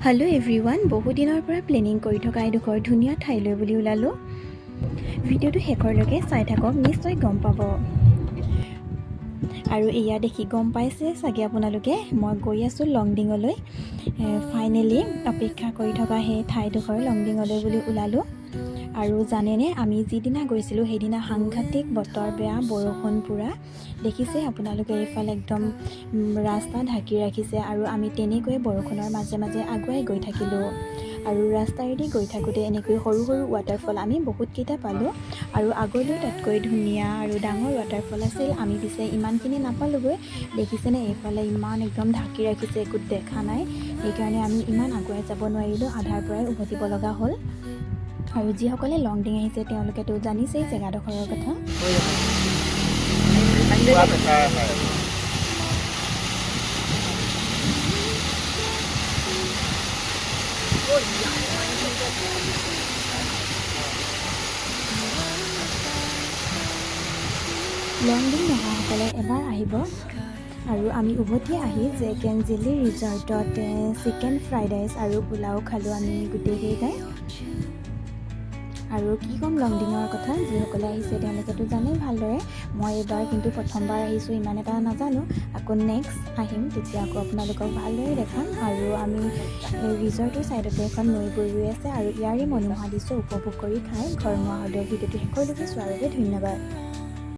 hello everyone बहु दिনৰ পৰা planning কৰি থকা এডোখৰ ধুনীয়া ঠাইলৈ বুলি ওলালো ভিডিওটো শেষৰলৈকে চাই থাকক নিশ্চয় গম পাব আৰু এয়া দেখি গম পাইছে চাগে আপোনালোকে মই গৈ আছো লংডিঙলৈ ফাইনালি অপেক্ষা কৰি থকা হে ঠাইডোখৰ লংডিঙলৈ বুলি ওলালো আৰু জানেনে আমি যিদিনা গৈছিলো সেইদিনা সাংঘাতিক বতৰ বেয়া বৰষুণ পুৰা দেখিছে আপোনালোকে এইফালে একদম ৰাস্তা ঢাকি ৰাখিছে আৰু আমি তেনেকৈ বৰষুণৰ মাজে মাজে আগুৱাই গৈ থাকিলো আৰু ৰাস্তাৰেদি গৈ থাকোতে এনেকৈ সৰু সৰু ৱাটাৰফল আমি বহুত কেইটা পালো আৰু আগলৈ তাতকৈ ধুনীয়া আৰু ডাঙৰ ৱাটাৰফল আছিল আমি পিছে ইমানখিনি নাপালোগৈ দেখিছেনে এইফালে ইমান একদম ঢাকি ৰাখিছে একো দেখা নাই সেইকাৰণে আমি ইমান আগুৱাই যাব নোৱাৰিলো আধাৰ পৰাই উভতিব লগা হ'ল আৰু যিসকলে লংডিং আহিছে তেওঁলোকেতো জানিছেই জেগাডোখৰৰ কথা লংডিং নহাসকলে এবাৰ আহিব আৰু আমি উভতি আহি জেকেন জিলি ৰিজৰ্টত চিকেন ফ্ৰাইড ৰাইচ আৰু পোলাও খালোঁ আমি গোটেইকেইটাই আৰু কি ক'ম লংডিঙৰ কথা যিসকলে আহিছে তেওঁলোকেতো জানেই ভালদৰে মই এবাৰ কিন্তু প্ৰথমবাৰ আহিছোঁ ইমান এটা নাজানো আকৌ নেক্সট আহিম তেতিয়া আকৌ আপোনালোকক ভালদৰে দেখাম আৰু আমি ৰিজৰ্টৰ ছাইডতে এখন নৈ বৈ ৰৈ আছে আৰু ইয়াৰে মনোমোহা দৃশ্য উপভোগ কৰি খাই ঘৰ মোৱা হ'লেও ভিডিঅ'টো শেষলৈকে চোৱাৰ বাবে ধন্যবাদ